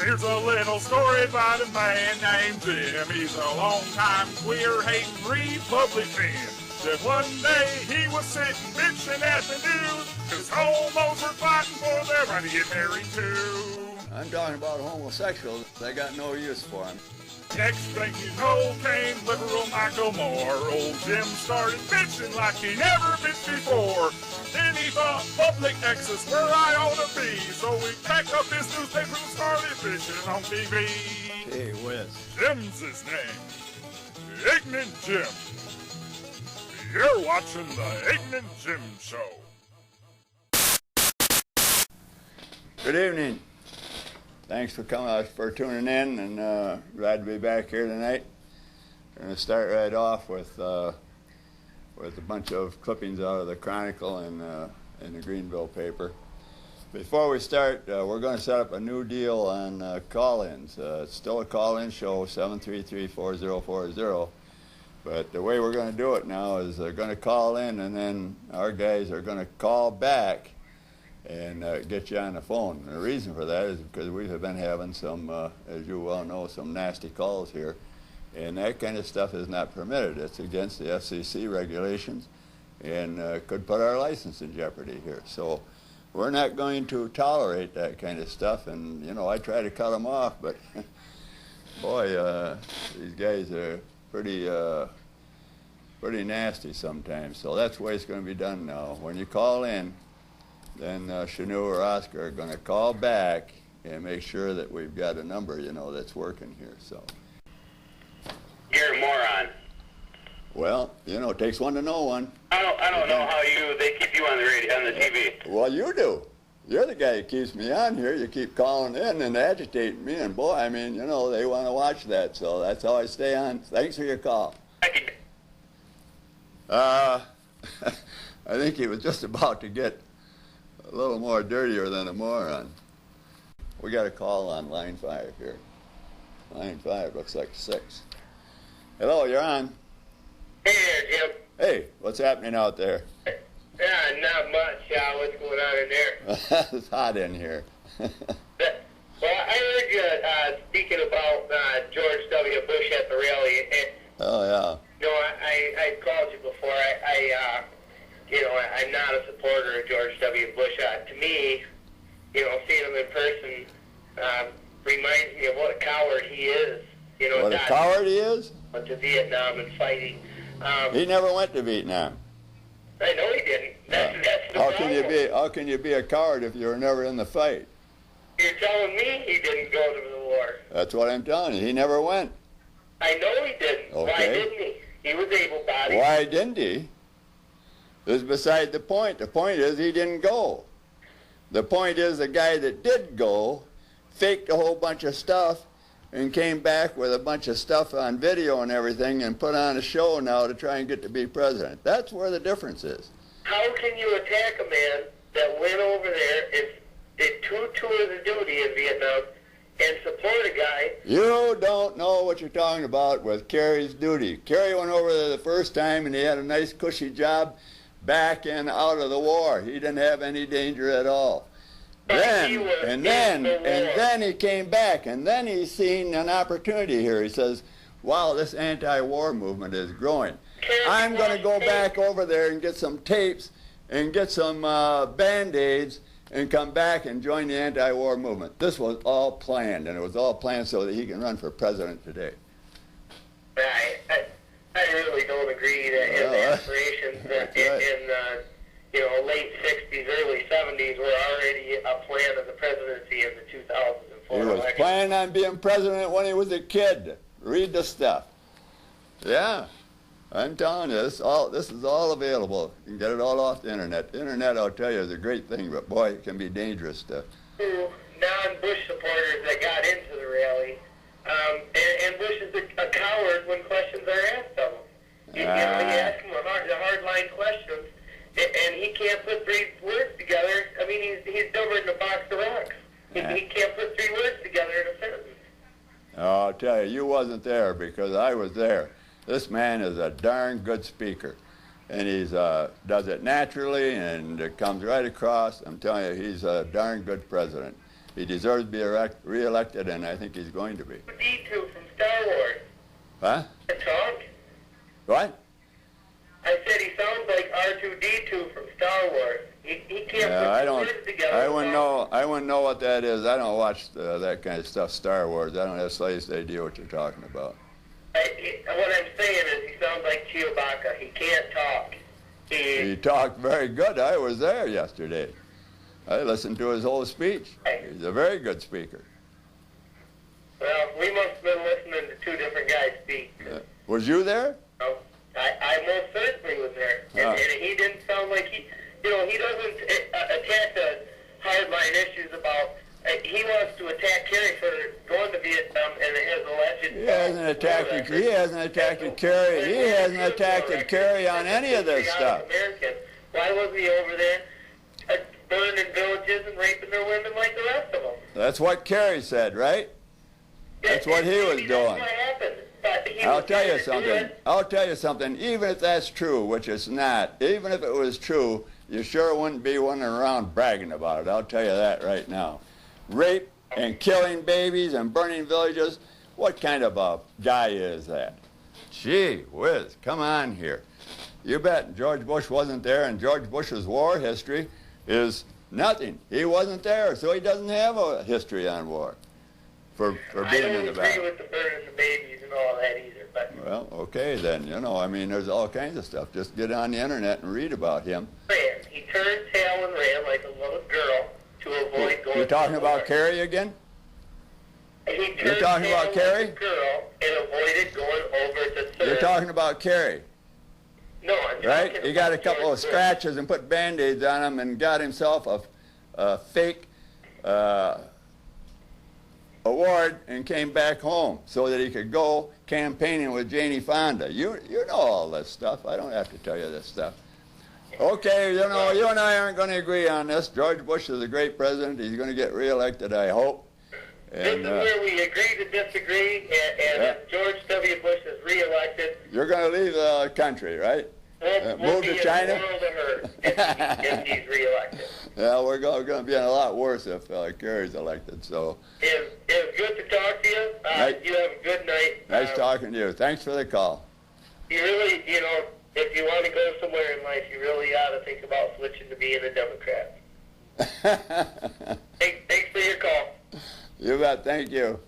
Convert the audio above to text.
Here's a little story about a man named Jim. He's a long-time queer-hating Republican. Then one day he was sitting bitching at the news, 'cause homos were fighting for their right to get married too. I'm talking about homosexuals. They got no use for them. Next thing you know came liberal Michael Moore. Old Jim started bitching like he never bitched before. Then he thought public access where I ought to be. So he packed up his newspaper and started bitching on TV. Gee whiz. Jim's his name. Ignorant Jim. You're watching the Ignorant Jim Show. Good evening. Thanks for coming, for tuning in, and glad to be back here tonight. We're going to start right off with a bunch of clippings out of the Chronicle and the Greenville paper. Before we start, we're going to set up a new deal on call-ins. It's still a call-in show, 733-4040. But the way we're going to do it now is they're going to call in, and then our guys are going to call back and get you on the phone. And the reason for that is because we have been having some, as you well know, some nasty calls here. And that kind of stuff is not permitted. It's against the FCC regulations and could put our license in jeopardy here. So we're not going to tolerate that kind of stuff. And, you know, I try to cut them off, but boy, these guys are pretty nasty sometimes. So that's the way it's going to be done now. When you call in, then Shanu or Oscar are going to call back and make sure that we've got a number, you know, that's working here. So you're a moron. Well, you know, it takes one to know one. I don't know how they keep you on the radio, on the TV. Well, you do. You're the guy who keeps me on here. You keep calling in and agitating me, and boy, I mean, you know, they want to watch that, so that's how I stay on. Thanks for your call. I think he was just about to get a little more dirtier than a moron. We got a call on line 5 here. Line 5 looks like 6. Hello, you're on. Hey there, Jim. Hey, what's happening out there? Yeah, not much. What's going on in there? It's hot in here. Well, I heard you speaking about George W. Bush at the rally. And, Oh, yeah. you know, I called you before. You know, I'm not a supporter of George W. Bush. To me, you know, seeing him in person reminds me of what a coward he is. You know, What a coward he is? Went to Vietnam and fighting. He never went to Vietnam. I know he didn't. That's the How problem. how can you be a coward if you were never in the fight? You're telling me he didn't go to the war. That's what I'm telling you. He never went. I know he didn't. Okay. Why didn't he? He was able-bodied. Why didn't he? This is beside the point. The point is he didn't go. The point is the guy that did go faked a whole bunch of stuff and came back with a bunch of stuff on video and everything and put on a show now to try and get to be president. That's where the difference is. How can you attack a man that went over there and did 2 tours of duty in Vietnam and support a guy? You don't know what you're talking about with Kerry's duty. Kerry went over there the first time and he had a nice cushy job back and out of the war. He didn't have any danger at all. Then he came back, and then he seen an opportunity here. He says, wow, this anti-war movement is growing. I'm going to go back over there and get some tapes and get some Band-Aids and come back and join the anti-war movement. This was all planned, and it was all planned so that he can run for president today. I really don't agree that his aspirations in you know, late 60s, early 70s were already a plan of the presidency in the 2004 He was election. planning on being president when he was a kid. Read the stuff. Yeah, I'm telling you, this is all available. You can get it all off the internet. The internet, I'll tell you, is a great thing, but boy, it can be dangerous to... Non-Bush supporters that got into the rally, and Bush is a coward when questions are asked of him. You know, you ask him the hard-line questions, and he can't put 3 words together. I mean, he's dumber than a box of rocks. He can't put 3 words together in a sentence. I'll tell you, you wasn't there because I was there. This man is a darn good speaker, and he's does it naturally, and it comes right across. I'm telling you, he's a darn good president. He deserves to be re-elected, and I think he's going to be. D2 from Star Wars. Huh? Talk. What? I said he sounds like R2D2 from Star Wars. He can't Yeah, put I the don't. words together. I wouldn't know. I wouldn't know what that is. I don't watch that kind of stuff. Star Wars. I don't have the slightest idea what you're talking about. What I'm saying is he sounds like Chewbacca. He can't talk. He talked very good. I was there yesterday. I listened to his whole speech. He's a very good speaker. Well, we must have been listening to two different guys speak. Was you there? No, I most certainly was there. And he didn't sound like he doesn't attack the hardline issues about, he wants to attack Kerry for going to Vietnam and his alleged... He hasn't attacked Kerry. He hasn't attacked Kerry on any of this stuff. Americans. Why wasn't he over there burning villages and raping their women like the rest of them? That's what Kerry said, right? That's what he was doing. That's what happened. I'll tell you something. I'll tell you something. Even if that's true, which it's not, even if it was true, you sure wouldn't be running around bragging about it. I'll tell you that right now. Rape and killing babies and burning villages, what kind of a guy is that? Gee whiz, come on here. You bet George Bush wasn't there, and George Bush's war history is nothing. He wasn't there, so he doesn't have a history on war for being in the battle. I don't agree with the burning the babies and all that either. But well, okay then. I mean, there's all kinds of stuff. Just get on the internet and read about him. he turned tail and ran like a little girl to avoid going. You're talking about Kerry again? You're talking about Kerry? Girl and avoided going over to third. You're talking about Kerry, No, I'm right? talking He got a about couple of George scratches and put Band-Aids on him and got himself a fake award and came back home so that he could go campaigning with Janie Fonda. You know all this stuff. I don't have to tell you this stuff. Okay, you and I aren't going to agree on this. George Bush is a great president. He's going to get reelected, I hope. And, this is where we agree to disagree, and if George W. Bush is reelected, you're going to leave the country, right? we'll move be to China? in the world of hurt if he's reelected. Yeah, we're going to be in a lot worse if Kerry's elected. So It was good to talk to you. You have a good night. Nice talking to you. Thanks for the call. You really, if you want to go somewhere in life, you really ought to think about switching to being a Democrat. Thanks for your call. You bet. Thank you.